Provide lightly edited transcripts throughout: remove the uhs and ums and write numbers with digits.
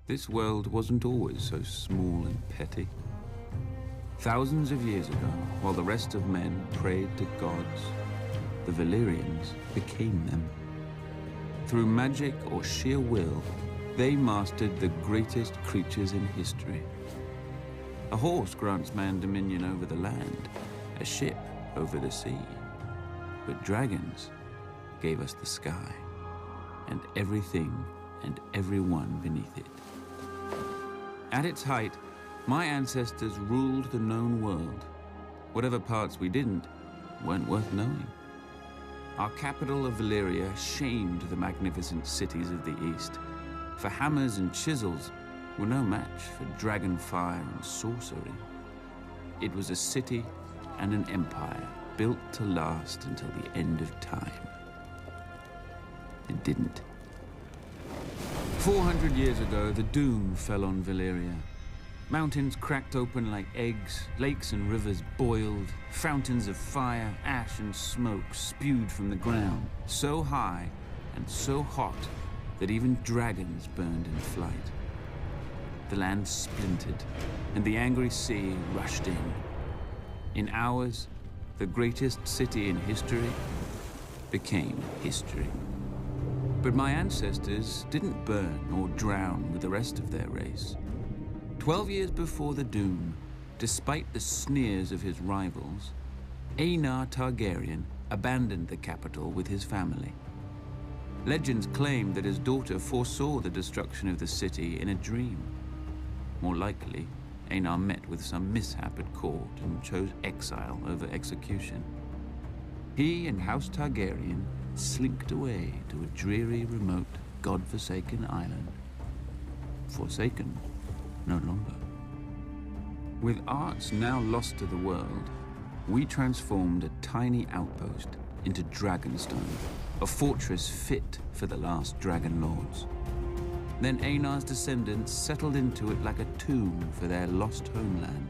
This world wasn't always so small and petty. Thousands of years ago, while the rest of men prayed to gods, the Valyrians became them. Through magic or sheer will, they mastered the greatest creatures in history. A horse grants man dominion over the land, a ship over the sea. But dragons gave us the sky, and everything and everyone beneath it. At its height, my ancestors ruled the known world. Whatever parts we didn't weren't worth knowing. Our capital of Valyria shamed the magnificent cities of the east, for hammers and chisels were no match for dragon fire and sorcery. It was a city and an empire built to last until the end of time. It didn't. 400 years ago, the doom fell on Valyria. Mountains cracked open like eggs, lakes and rivers boiled, fountains of fire, ash and smoke spewed from the ground, so high and so hot that even dragons burned in flight. The land splintered, and the angry sea rushed in. In hours, the greatest city in history became history. But my ancestors didn't burn or drown with the rest of their race. 12 years before the Doom, despite the sneers of his rivals, Aenar Targaryen abandoned the capital with his family. Legends claim that his daughter foresaw the destruction of the city in a dream. More likely, Aenar met with some mishap at court and chose exile over execution. He and House Targaryen slinked away to a dreary, remote, god-forsaken island. Forsaken no longer. With arts now lost to the world, we transformed a tiny outpost into Dragonstone, a fortress fit for the last dragon lords. Then Aenar's descendants settled into it like a tomb for their lost homeland.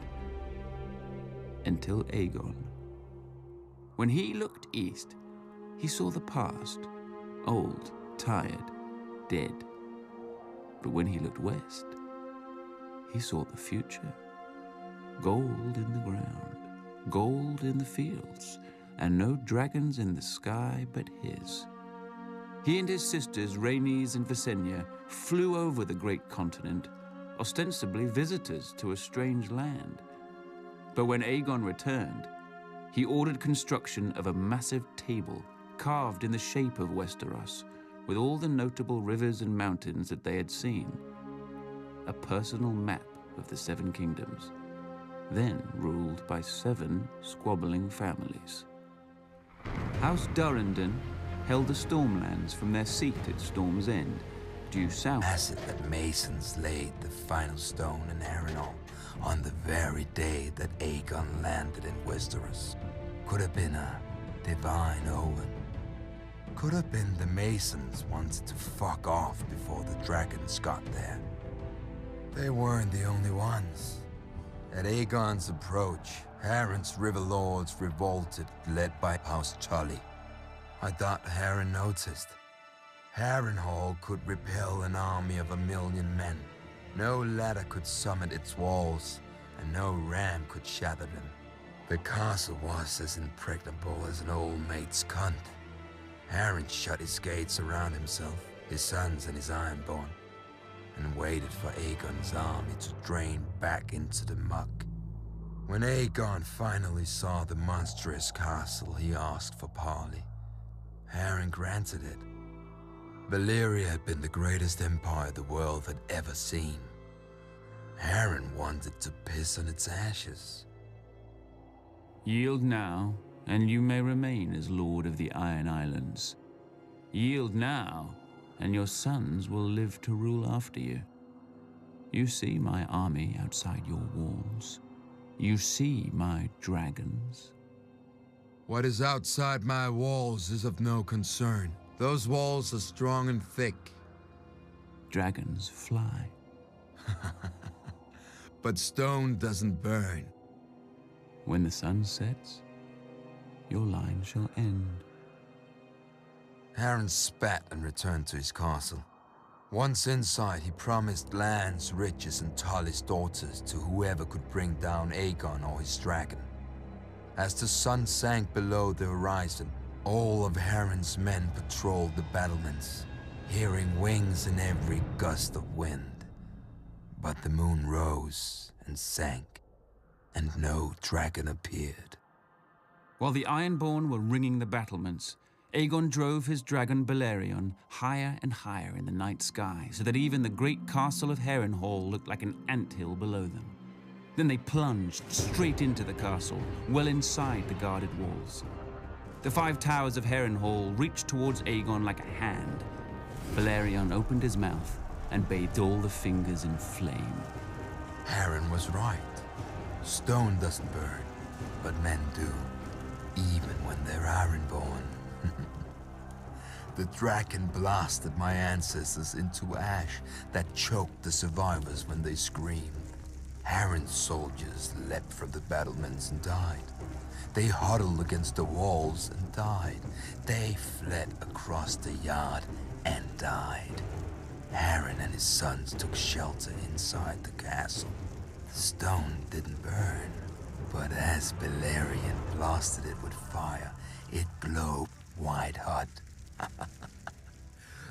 Until Aegon. When he looked east, he saw the past, old, tired, dead. But when he looked west, he saw the future. Gold in the ground, gold in the fields, and no dragons in the sky but his. He and his sisters, Rhaenys and Visenya, flew over the great continent, ostensibly visitors to a strange land. But when Aegon returned, he ordered construction of a massive table carved in the shape of Westeros, with all the notable rivers and mountains that they had seen. A personal map of the Seven Kingdoms, then ruled by 7 squabbling families. House Durrandon held the Stormlands from their seat at Storm's End, due south. As it that masons laid the final stone in Harrenhal on the very day that Aegon landed in Westeros. Could have been a divine omen. Could have been the masons wanted to fuck off before the dragons got there. They weren't the only ones. At Aegon's approach, Harren's river lords revolted, led by House Tully. I thought Harren noticed. Harrenhal could repel an army of 1,000,000 men. No ladder could summit its walls, and no ram could shatter them. The castle was as impregnable as an old maid's cunt. Harren shut his gates around himself, his sons and his ironborn, and waited for Aegon's army to drain back into the muck. When Aegon finally saw the monstrous castle, he asked for parley. Harren granted it. Valyria had been the greatest empire the world had ever seen. Harren wanted to piss on its ashes. Yield now, and you may remain as Lord of the Iron Islands. Yield now, and your sons will live to rule after you. You see my army outside your walls. You see my dragons. What is outside my walls is of no concern. Those walls are strong and thick. Dragons fly. But stone doesn't burn. When the sun sets, your line shall end. Harren spat and returned to his castle. Once inside, he promised lands, riches, and Tully's daughters to whoever could bring down Aegon or his dragon. As the sun sank below the horizon, all of Harren's men patrolled the battlements, hearing wings in every gust of wind. But the moon rose and sank, and no dragon appeared. While the Ironborn were ringing the battlements, Aegon drove his dragon Balerion higher and higher in the night sky, so that even the great castle of Harrenhal looked like an anthill below them. Then they plunged straight into the castle, well inside the guarded walls. The 5 towers of Harrenhal reached towards Aegon like a hand. Balerion opened his mouth and bathed all the fingers in flame. Harren was right. Stone doesn't burn, but men do, even when they're Ironborn. The dragon blasted my ancestors into ash that choked the survivors when they screamed. Harren's soldiers leapt from the battlements and died. They huddled against the walls and died. They fled across the yard and died. Harren and his sons took shelter inside the castle. The stone didn't burn, but as Balerion blasted it with fire, it glowed white hot.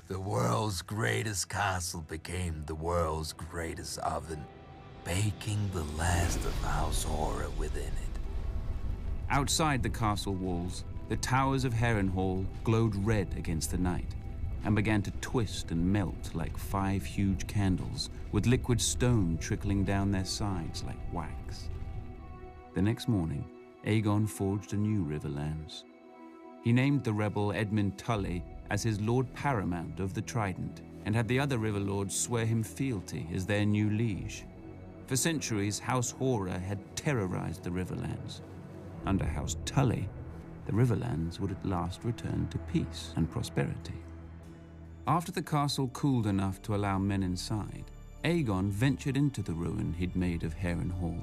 The world's greatest castle became the world's greatest oven, baking the last of House Horror within it. Outside the castle walls, the towers of Harrenhal glowed red against the night and began to twist and melt like 5 huge candles, with liquid stone trickling down their sides like wax. The next morning, Aegon forged a new Riverlands. He named the rebel Edmund Tully as his Lord Paramount of the Trident, and had the other river lords swear him fealty as their new liege. For centuries, House Horror had terrorized the Riverlands. Under House Tully, the Riverlands would at last return to peace and prosperity. After the castle cooled enough to allow men inside, Aegon ventured into the ruin he'd made of Harrenhal.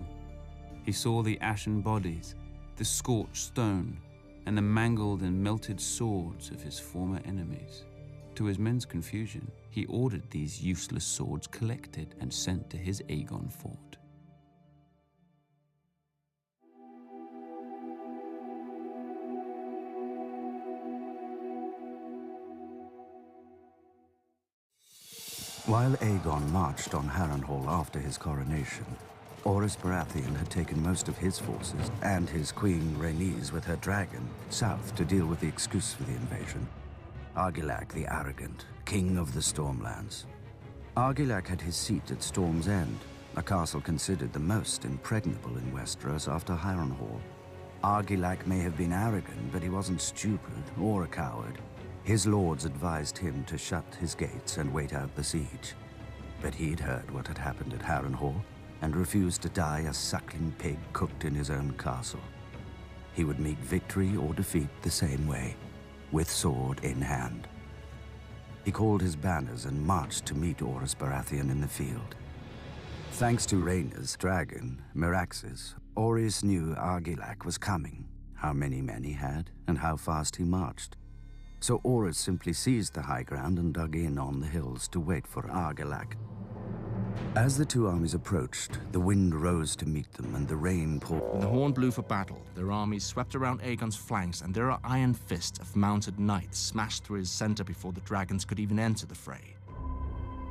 He saw the ashen bodies, the scorched stone, and the mangled and melted swords of his former enemies. To his men's confusion, he ordered these useless swords collected and sent to his Aegon fort. While Aegon marched on Harrenhal after his coronation, Orys Baratheon had taken most of his forces and his queen Rhaenys with her dragon south to deal with the excuse for the invasion. Argilac the Arrogant, king of the Stormlands. Argilac had his seat at Storm's End, a castle considered the most impregnable in Westeros after Harrenhal. Argilac may have been arrogant, but he wasn't stupid or a coward. His lords advised him to shut his gates and wait out the siege. But he'd heard what had happened at Harrenhal and refused to die a suckling pig cooked in his own castle. He would meet victory or defeat the same way, with sword in hand. He called his banners and marched to meet Orys Baratheon in the field. Thanks to Rhaenyra's dragon, Meraxes, Orys knew Argilac was coming, how many men he had, and how fast he marched. So Orys simply seized the high ground and dug in on the hills to wait for Argilac. As the two armies approached, the wind rose to meet them and the rain poured. When the horn blew for battle, their armies swept around Aegon's flanks, and their iron fist of mounted knights smashed through his center before the dragons could even enter the fray.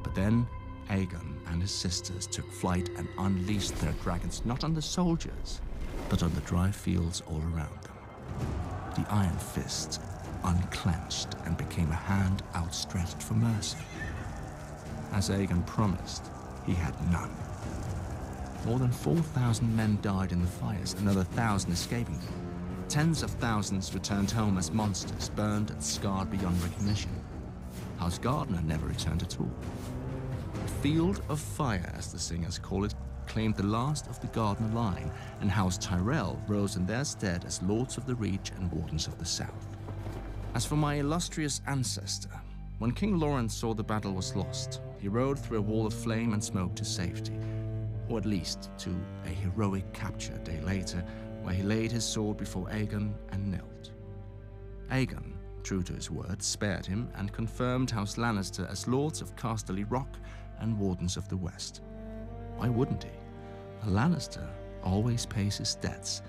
But then, Aegon and his sisters took flight and unleashed their dragons not on the soldiers, but on the dry fields all around them. The iron fist unclenched and became a hand outstretched for mercy. As Aegon promised, he had none. More than 4,000 men died in the fires, another 1,000 escaping them. Tens of thousands returned home as monsters, burned and scarred beyond recognition. House Gardner never returned at all. The Field of Fire, as the singers call it, claimed the last of the Gardner line, and House Tyrell rose in their stead as Lords of the Reach and Wardens of the South. As for my illustrious ancestor, when King Lawrence saw the battle was lost, he rode through a wall of flame and smoke to safety, or at least to a heroic capture a day later, where he laid his sword before Aegon and knelt. Aegon, true to his word, spared him and confirmed House Lannister as Lords of Casterly Rock and Wardens of the West. Why wouldn't he? A Lannister always pays his debts,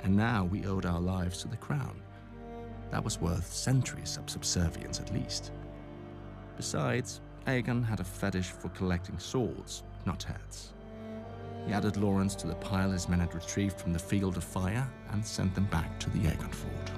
and now we owed our lives to the crown. That was worth centuries of subservience at least. Besides, Aegon had a fetish for collecting swords, not heads. He added Lawrence to the pile his men had retrieved from the Field of Fire and sent them back to the Aegon Fort.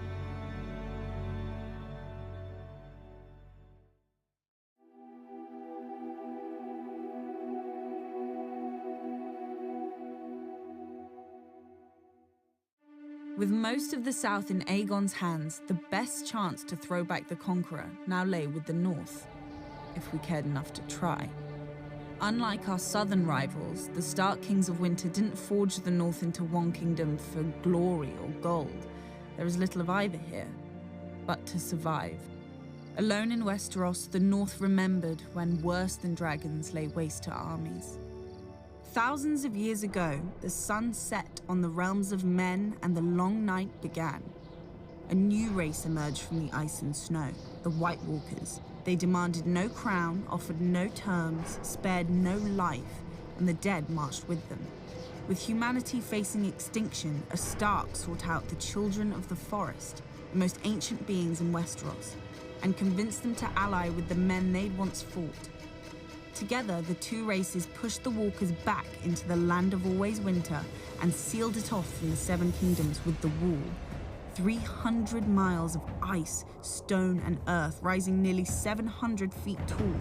With most of the south in Aegon's hands, the best chance to throw back the Conqueror now lay with the north, if we cared enough to try. Unlike our southern rivals, the Stark Kings of Winter didn't forge the north into one kingdom for glory or gold. There is little of either here, but to survive. Alone in Westeros, the north remembered when worse than dragons lay waste to armies. Thousands of years ago, the sun set on the realms of men and the long night began. A new race emerged from the ice and snow, the White Walkers. They demanded no crown, offered no terms, spared no life, and the dead marched with them. With humanity facing extinction, a Stark sought out the children of the forest, the most ancient beings in Westeros, and convinced them to ally with the men they'd once fought. Together, the two races pushed the Walkers back into the land of always winter and sealed it off from the Seven Kingdoms with the Wall. 300 miles of ice, stone, and earth, rising nearly 700 feet tall.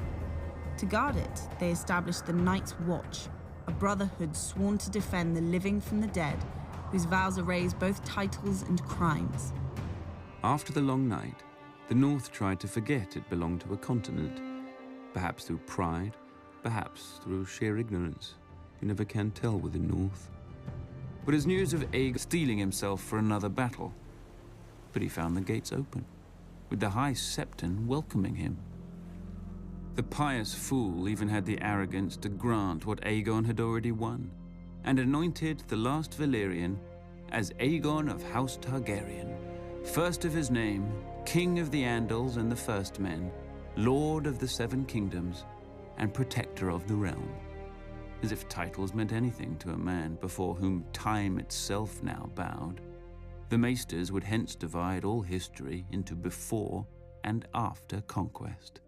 To guard it, they established the Night's Watch, a brotherhood sworn to defend the living from the dead, whose vows erased both titles and crimes. After the long night, the North tried to forget it belonged to a continent, perhaps through pride, perhaps through sheer ignorance. You never can tell with the North. But as news of Aegon steeling himself for another battle, but he found the gates open, with the High Septon welcoming him. The pious fool even had the arrogance to grant what Aegon had already won, and anointed the last Valyrian as Aegon of House Targaryen, first of his name, King of the Andals and the First Men, Lord of the Seven Kingdoms, and Protector of the Realm. As if titles meant anything to a man before whom time itself now bowed. The Maesters would hence divide all history into before and after conquest.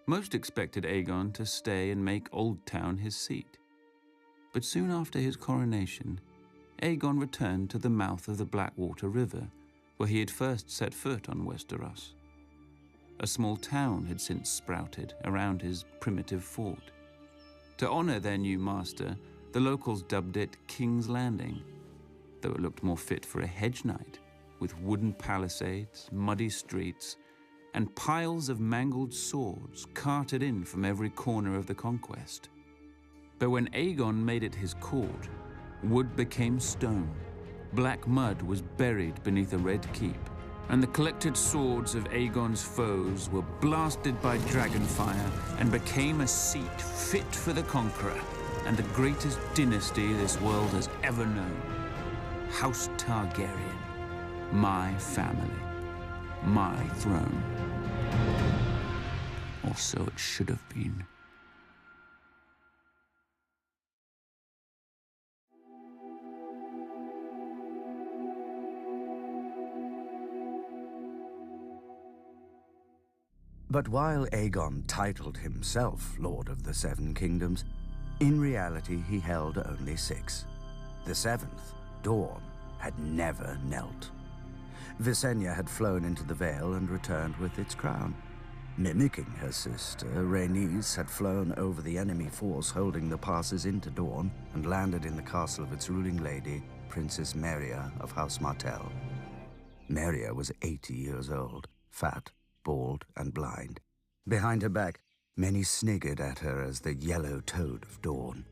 Most expected Aegon to stay and make Old Town his seat. But soon after his coronation, Aegon returned to the mouth of the Blackwater River, where he had first set foot on Westeros. A small town had since sprouted around his primitive fort. To honor their new master, the locals dubbed it King's Landing, though it looked more fit for a hedge knight, with wooden palisades, muddy streets, and piles of mangled swords carted in from every corner of the conquest. But when Aegon made it his court, wood became stone, black mud was buried beneath a red keep, and the collected swords of Aegon's foes were blasted by dragonfire and became a seat fit for the conqueror and the greatest dynasty this world has ever known. House Targaryen, my family, my throne. Or so it should have been. But while Aegon titled himself Lord of the Seven Kingdoms, in reality he held only 6. The 7th, Dawn, had never knelt. Visenya had flown into the Vale and returned with its crown. Mimicking her sister, Rhaenys had flown over the enemy force holding the passes into Dawn and landed in the castle of its ruling lady, Princess Meria of House Martell. Meria was 80 years old, fat, bald, and blind. Behind her back, many sniggered at her as the yellow toad of Dawn.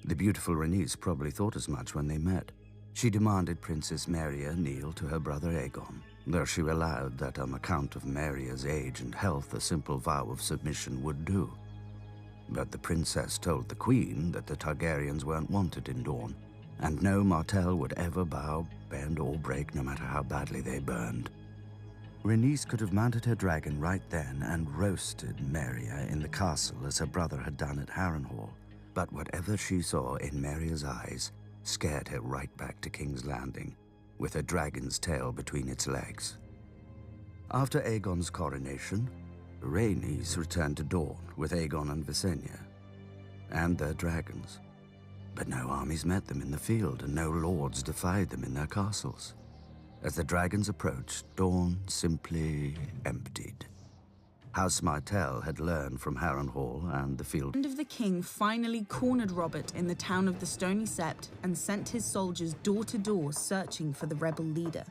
The beautiful Rhaenys probably thought as much when they met. She demanded Princess Meria kneel to her brother Aegon, though she allowed that on account of Meria's age and health a simple vow of submission would do. But the princess told the queen that the Targaryens weren't wanted in Dawn, and no Martell would ever bow, bend, or break no matter how badly they burned. Rhaenys could have mounted her dragon right then and roasted Meria in the castle as her brother had done at Harrenhal. But whatever she saw in Meria's eyes scared her right back to King's Landing, with her dragon's tail between its legs. After Aegon's coronation, Rhaenys returned to Dorne with Aegon and Visenya, and their dragons. But no armies met them in the field, and no lords defied them in their castles. As the dragons approached, Dorne simply emptied. House Martell had learned from Harrenhal and the field. The Hand of the King finally cornered Robert in the town of the Stony Sept and sent his soldiers door to door searching for the rebel leader.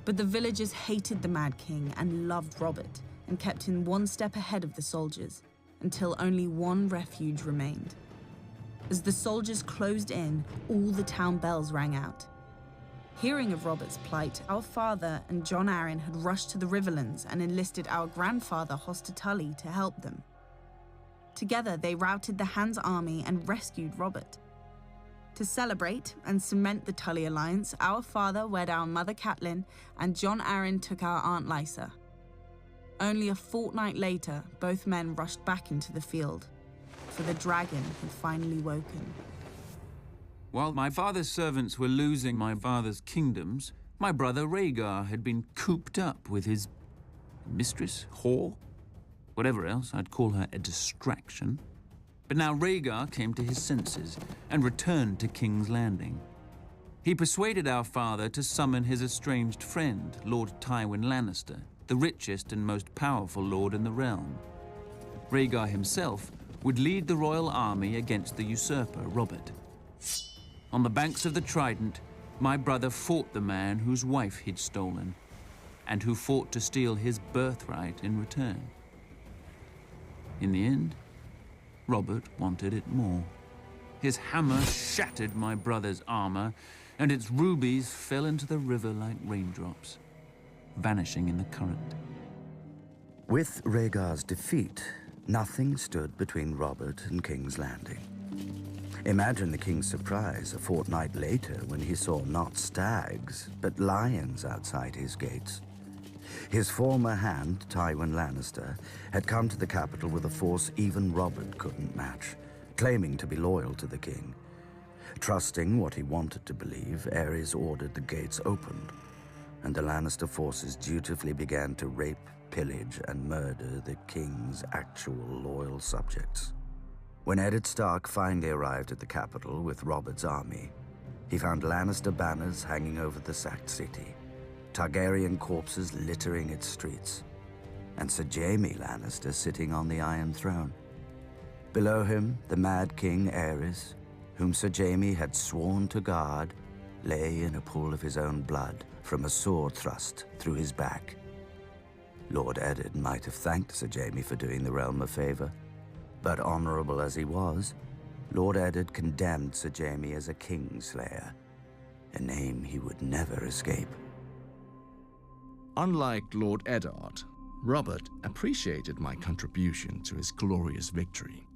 But the villagers hated the Mad King and loved Robert, and kept him one step ahead of the soldiers, until only one refuge remained. As the soldiers closed in, all the town bells rang out. Hearing of Robert's plight, our father and Jon Arryn had rushed to the Riverlands and enlisted our grandfather Hoster Tully to help them. Together, they routed the Hand's army and rescued Robert. To celebrate and cement the Tully alliance, our father wed our mother Catelyn, and Jon Arryn took our aunt Lysa. Only a fortnight later, both men rushed back into the field, for the dragon had finally woken. While my father's servants were losing my father's kingdoms, my brother Rhaegar had been cooped up with his mistress, whore, whatever else. I'd call her a distraction. But now Rhaegar came to his senses and returned to King's Landing. He persuaded our father to summon his estranged friend, Lord Tywin Lannister, the richest and most powerful lord in the realm. Rhaegar himself would lead the royal army against the usurper, Robert. On the banks of the Trident, my brother fought the man whose wife he'd stolen, and who fought to steal his birthright in return. In the end, Robert wanted it more. His hammer shattered my brother's armor, and its rubies fell into the river like raindrops, vanishing in the current. With Rhaegar's defeat, nothing stood between Robert and King's Landing. Imagine the king's surprise a fortnight later when he saw not stags, but lions outside his gates. His former hand, Tywin Lannister, had come to the capital with a force even Robert couldn't match, claiming to be loyal to the king. Trusting what he wanted to believe, Aerys ordered the gates opened, and the Lannister forces dutifully began to rape, pillage, and murder the king's actual loyal subjects. When Eddard Stark finally arrived at the capital with Robert's army, he found Lannister banners hanging over the sacked city, Targaryen corpses littering its streets, and Sir Jaime Lannister sitting on the Iron Throne. Below him, the Mad King Aerys, whom Sir Jaime had sworn to guard, lay in a pool of his own blood from a sword thrust through his back. Lord Eddard might have thanked Sir Jaime for doing the realm a favor, but honorable as he was, Lord Eddard condemned Sir Jaime as a kingslayer, a name he would never escape. Unlike Lord Eddard, Robert appreciated my contribution to his glorious victory.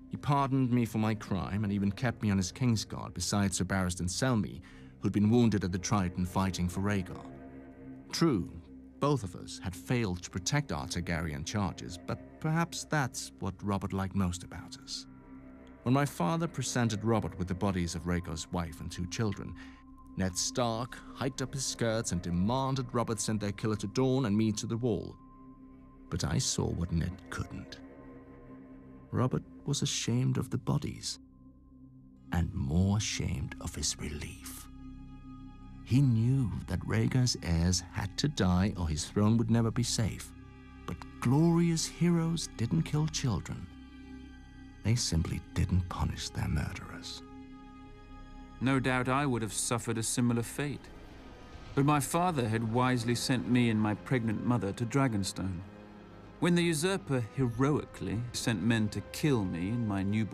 He pardoned me for my crime and even kept me on his Kingsguard beside Sir Barristan Selmy, who'd been wounded at the Trident fighting for Rhaegar. True, both of us had failed to protect our Targaryen charges, but perhaps that's what Robert liked most about us. When my father presented Robert with the bodies of Rhaegar's wife and 2 children, Ned Stark hiked up his skirts and demanded Robert send their killer to Dorne and me to the Wall. But I saw what Ned couldn't. Robert was ashamed of the bodies, and more ashamed of his relief. He knew that Rhaegar's heirs had to die or his throne would never be safe. But glorious heroes didn't kill children. They simply didn't punish their murderers. No doubt I would have suffered a similar fate. But my father had wisely sent me and my pregnant mother to Dragonstone. When the usurper heroically sent men to kill me and my newborn